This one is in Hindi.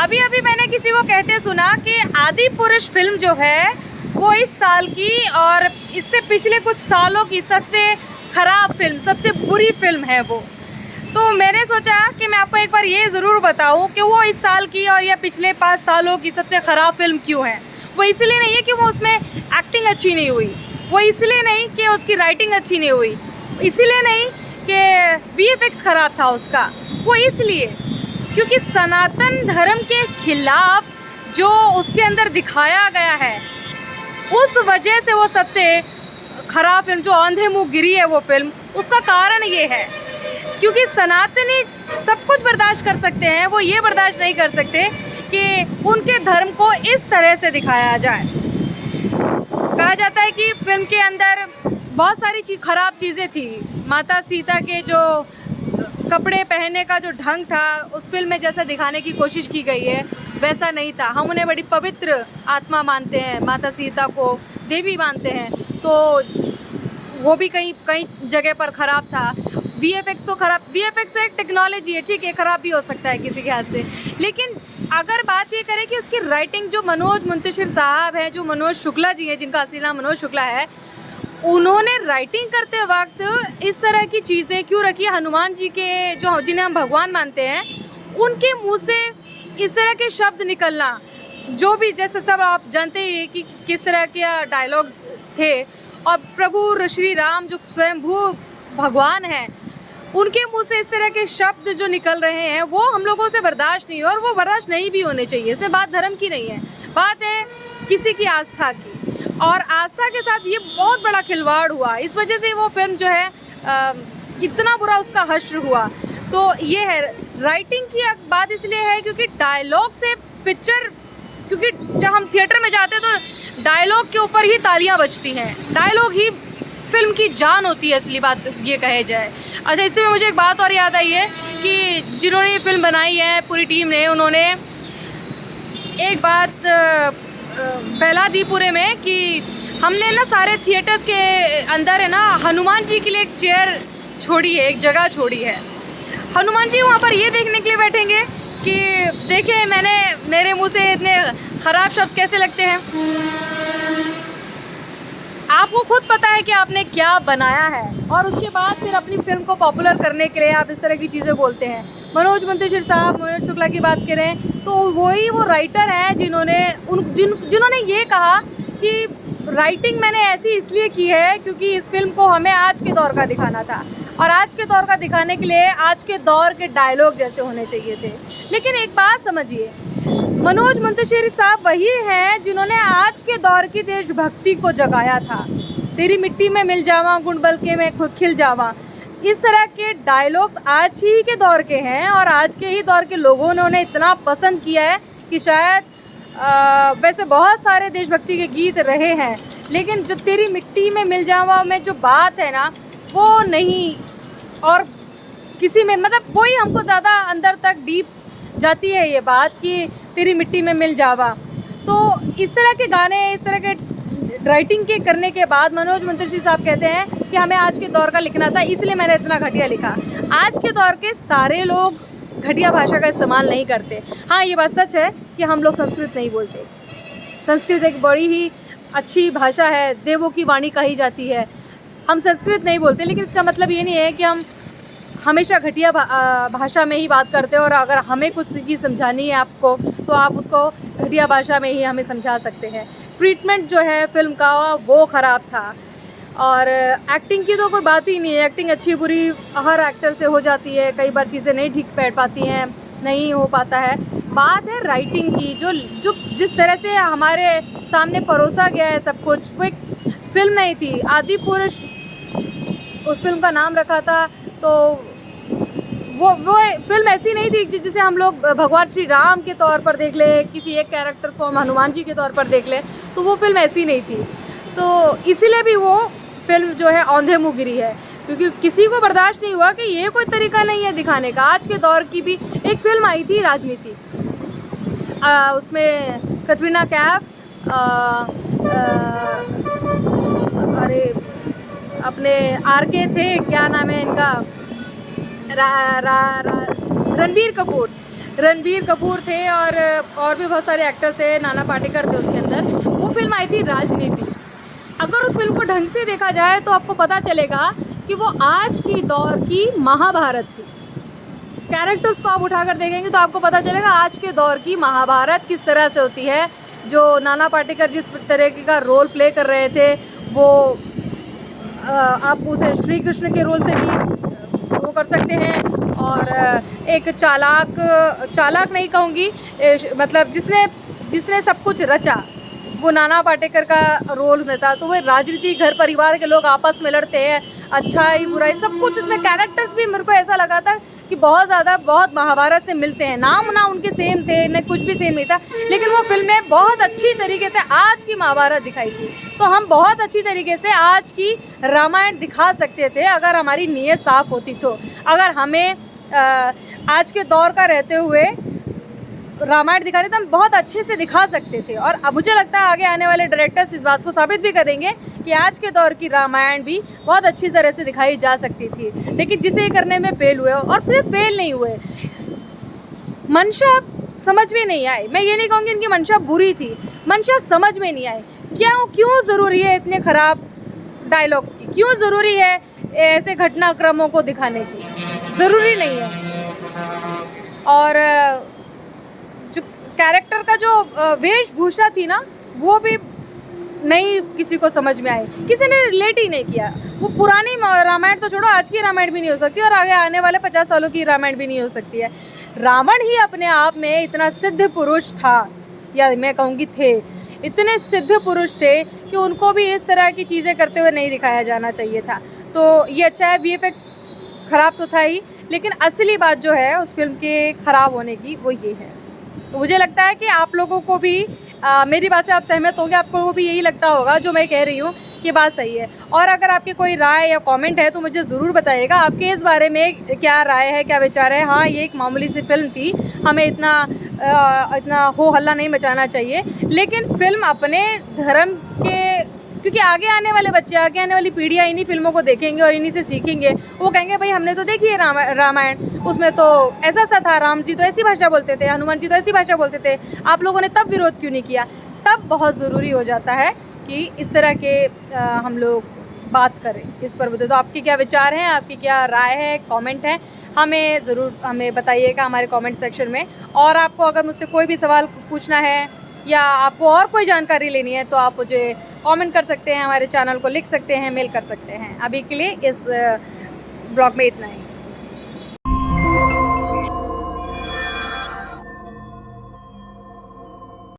अभी अभी मैंने किसी को कहते सुना कि आदि पुरुष फिल्म जो है वो इस साल की और इससे पिछले कुछ सालों की सबसे ख़राब फिल्म, सबसे बुरी फिल्म है वो। तो मैंने सोचा कि मैं आपको एक बार ये ज़रूर बताऊं कि वो इस साल की और या पिछले 5 सालों की सबसे ख़राब फिल्म क्यों है। वो इसलिए नहीं है कि वो उसमें एक्टिंग अच्छी नहीं हुई, वो इसलिए नहीं कि उसकी राइटिंग अच्छी नहीं हुई, इसलिए नहीं कि VFX ख़राब था उसका, वो इसलिए क्योंकि सनातन धर्म के खिलाफ जो उसके अंदर दिखाया गया है उस वजह से वो सबसे ख़राब फिल्म, जो अंधे मुँह गिरी है वो फिल्म, उसका कारण ये है क्योंकि सनातनी सब कुछ बर्दाश्त कर सकते हैं, वो ये बर्दाश्त नहीं कर सकते कि उनके धर्म को इस तरह से दिखाया जाए। कहा जाता है कि फिल्म के अंदर बहुत सारी ख़राब चीज़ें थी। माता सीता के जो कपड़े पहनने का जो ढंग था उस फिल्म में जैसा दिखाने की कोशिश की गई है वैसा नहीं था। हम उन्हें बड़ी पवित्र आत्मा मानते हैं, माता सीता को देवी मानते हैं, तो वो भी कई जगह पर ख़राब था। VFX तो ख़राब, VFX तो एक टेक्नोलॉजी है, ठीक है, ख़राब भी हो सकता है किसी के हाथ से, लेकिन अगर बात ये करें कि उसकी राइटिंग जो मनोज मुंतशिर साहब हैं, जो मनोज शुक्ला जी हैं, जिनका असली नाम मनोज शुक्ला है, उन्होंने राइटिंग करते वक्त इस तरह की चीज़ें क्यों रखी। हनुमान जी के जो जिन्हें हम भगवान मानते हैं उनके मुंह से इस तरह के शब्द निकलना, जो भी जैसे सब आप जानते ही कि किस तरह के डायलॉग्स थे, और प्रभु श्री राम जो स्वयंभू भगवान हैं उनके मुंह से इस तरह के शब्द जो निकल रहे हैं वो हम लोगों से बर्दाश्त नहीं हो, और वो बर्दाश्त नहीं भी होने चाहिए। इसमें बात धर्म की नहीं है, बात है किसी की आस्था की, और आस्था के साथ ये बहुत बड़ा खिलवाड़ हुआ। इस वजह से वो फिल्म जो है इतना बुरा उसका हश्र हुआ। तो ये है, राइटिंग की बात इसलिए है क्योंकि डायलॉग से पिक्चर, क्योंकि जब हम थिएटर में जाते हैं तो डायलॉग के ऊपर ही तालियां बजती हैं, डायलॉग ही फिल्म की जान होती है, असली बात ये कहे जाए। अच्छा, इससे मुझे एक बात और याद आई है कि जिन्होंने ये फिल्म बनाई है पूरी टीम ने, उन्होंने एक बात फैला दी पूरे में कि हमने ना सारे थिएटर्स के अंदर है ना हनुमान जी के लिए एक चेयर छोड़ी है, एक जगह छोड़ी है। हनुमान जी वहाँ पर ये देखने के लिए बैठेंगे कि देखें मेरे मुंह से इतने ख़राब शब्द कैसे लगते हैं। आपको खुद पता है कि आपने क्या बनाया है, और उसके बाद फिर अपनी फिल्म को पॉपुलर करने के लिए आप इस तरह की चीज़ें बोलते हैं। मनोज मुंतशिर साहब, मनोज शुक्ला की बात करें तो वही वो राइटर हैं जिन्होंने ये कहा कि राइटिंग मैंने ऐसी इसलिए की है क्योंकि इस फिल्म को हमें आज के दौर का दिखाना था, और आज के दौर का दिखाने के लिए आज के दौर के डायलॉग जैसे होने चाहिए थे। लेकिन एक बात समझिए, मनोज मुंतशिर साहब वही हैं जिन्होंने आज के दौर की देशभक्ति को जगाया था। तेरी मिट्टी में मिल जावा, गुण बल के मैं खुद खिल जावा, इस तरह के डायलॉग्स आज ही के दौर के हैं, और आज के ही दौर के लोगों ने उन्हें इतना पसंद किया है कि शायद वैसे बहुत सारे देशभक्ति के गीत रहे हैं, लेकिन जो तेरी मिट्टी में मिल जावा में जो बात है ना वो नहीं, और किसी में मतलब वही हमको ज़्यादा अंदर तक डीप जाती है ये बात कि तेरी मिट्टी में मिल जावा। तो इस तरह के गाने, इस तरह के राइटिंग के करने के बाद मनोज मुंतशिर साहब कहते हैं कि हमें आज के दौर का लिखना था, इसलिए मैंने इतना घटिया लिखा। आज के दौर के सारे लोग घटिया भाषा का इस्तेमाल नहीं करते। हाँ, ये बात सच है कि हम लोग संस्कृत नहीं बोलते। संस्कृत एक बड़ी ही अच्छी भाषा है, देवों की वाणी कही जाती है। हम संस्कृत नहीं बोलते, लेकिन इसका मतलब ये नहीं है कि हम हमेशा घटिया भाषा में ही बात करते हैं, और अगर हमें कुछ चीज़ समझानी है आपको तो आप उसको घटिया भाषा में ही हमें समझा सकते हैं। ट्रीटमेंट जो है फिल्म का वो ख़राब था, और एक्टिंग की तो कोई बात ही नहीं है। एक्टिंग अच्छी बुरी हर एक्टर से हो जाती है, कई बार चीज़ें नहीं ठीक बैठ पाती हैं, नहीं हो पाता है। बात है राइटिंग की, जो जिस तरह से हमारे सामने परोसा गया है सब कुछ। वो एक फिल्म नहीं थी, आदि पुरुष उस फिल्म का नाम रखा था, तो वो फिल्म ऐसी नहीं थी जिसे हम लोग भगवान श्री राम के तौर पर देख ले, किसी एक कैरेक्टर को हम हनुमान जी के तौर पर देख ले, तो वो फिल्म ऐसी नहीं थी। तो इसीलिए भी वो फिल्म जो है औंधे मुँह गिरी है, क्योंकि किसी को बर्दाश्त नहीं हुआ कि ये कोई तरीका नहीं है दिखाने का। आज के दौर की भी एक फिल्म आई थी राजनीति, उसमें कटरीना कैफ, अरे अपने RK थे, क्या नाम है इनका, रणबीर रणबीर कपूर थे और भी बहुत सारे एक्टर थे, नाना पाटेकर थे उसके अंदर। वो फिल्म आई थी राजनीति। अगर उस फिल्म को ढंग से देखा जाए तो आपको पता चलेगा कि वो आज की दौर की महाभारत थी। कैरेक्टर्स को आप उठाकर देखेंगे तो आपको पता चलेगा आज के दौर की महाभारत किस तरह से होती है। जो नाना पाटेकर जिस तरह का रोल प्ले कर रहे थे, वो आप उसे श्री कृष्ण के रोल से भी वो कर सकते हैं। और एक चालाक नहीं कहूँगी, मतलब जिसने सब कुछ रचा, वो नाना पाटेकर का रोल में था। तो वो राजनीति, घर परिवार के लोग आपस में लड़ते हैं, अच्छाई बुराई सब कुछ उसमें। कैरेक्टर्स भी मेरे को ऐसा लगा था कि बहुत महाभारत से मिलते हैं। नाम ना उनके सेम थे, न कुछ भी सेम नहीं था, लेकिन वो फिल्म में बहुत अच्छी तरीके से आज की महाभारत दिखाई थी। तो हम बहुत अच्छी तरीके से आज की रामायण दिखा सकते थे अगर हमारी नीयत साफ़ होती तो। अगर हमें आज के दौर का रहते हुए रामायण दिखा रहे तो हम बहुत अच्छे से दिखा सकते थे। और अब मुझे लगता है आगे आने वाले डायरेक्टर्स इस बात को साबित भी करेंगे कि आज के दौर की रामायण भी बहुत अच्छी तरह से दिखाई जा सकती थी। लेकिन जिसे करने में फेल हुए, और सिर्फ फेल नहीं हुए, मंशा समझ में नहीं आई। मैं ये नहीं कहूँगी इनकी मंशा बुरी थी, मंशा समझ में नहीं आई। क्यों ज़रूरी है इतने ख़राब डायलॉग्स की? क्यों ज़रूरी है ऐसे घटनाक्रमों को दिखाने की? ज़रूरी नहीं है। और जो कैरेक्टर का जो वेशभूषा थी ना, वो भी नहीं किसी को समझ में आई, किसी ने रिलेट ही नहीं किया। वो पुरानी रामायण तो छोड़ो, आज की रामायण भी नहीं हो सकती और आगे आने वाले 50 सालों की रामायण भी नहीं हो सकती है। रावण ही अपने आप में इतना सिद्ध पुरुष था, या मैं कहूँगी थे, इतने सिद्ध पुरुष थे कि उनको भी इस तरह की चीज़ें करते हुए नहीं दिखाया जाना चाहिए था। तो ये अच्छा है, VFX ख़राब तो था ही, लेकिन असली बात जो है उस फिल्म के ख़राब होने की वो ये है। तो मुझे लगता है कि आप लोगों को भी मेरी बात से आप सहमत होंगे, आपको भी यही लगता होगा जो मैं कह रही हूँ कि बात सही है। और अगर आपकी कोई राय या कमेंट है तो मुझे ज़रूर बताइएगा, आपके इस बारे में क्या राय है, क्या विचार है। हाँ, ये एक मामूली सी फिल्म थी, हमें इतना हो हल्ला नहीं मचाना चाहिए, लेकिन फिल्म अपने धर्म के, क्योंकि आगे आने वाले बच्चे, आगे आने वाली पीढ़ियाँ इन्हीं फिल्मों को देखेंगे और इन्हीं से सीखेंगे। वो कहेंगे भाई हमने तो देखी है रामायण, उसमें तो ऐसा सा था, राम जी तो ऐसी भाषा बोलते थे, हनुमान जी तो ऐसी भाषा बोलते थे, आप लोगों ने तब विरोध क्यों नहीं किया? तब बहुत ज़रूरी हो जाता है कि इस तरह के हम लोग बात करें इस पर। तो आपके क्या विचार हैं, आपकी क्या राय है, कमेंट है, हमें बताइएगा हमारे कमेंट सेक्शन में। और आपको अगर मुझसे कोई भी सवाल पूछना है या आपको और कोई जानकारी लेनी है तो आप मुझे कमेंट कर सकते हैं, हमारे चैनल को लिख सकते हैं, मेल कर सकते हैं। अभी के लिए इस ब्लॉग में इतना ही।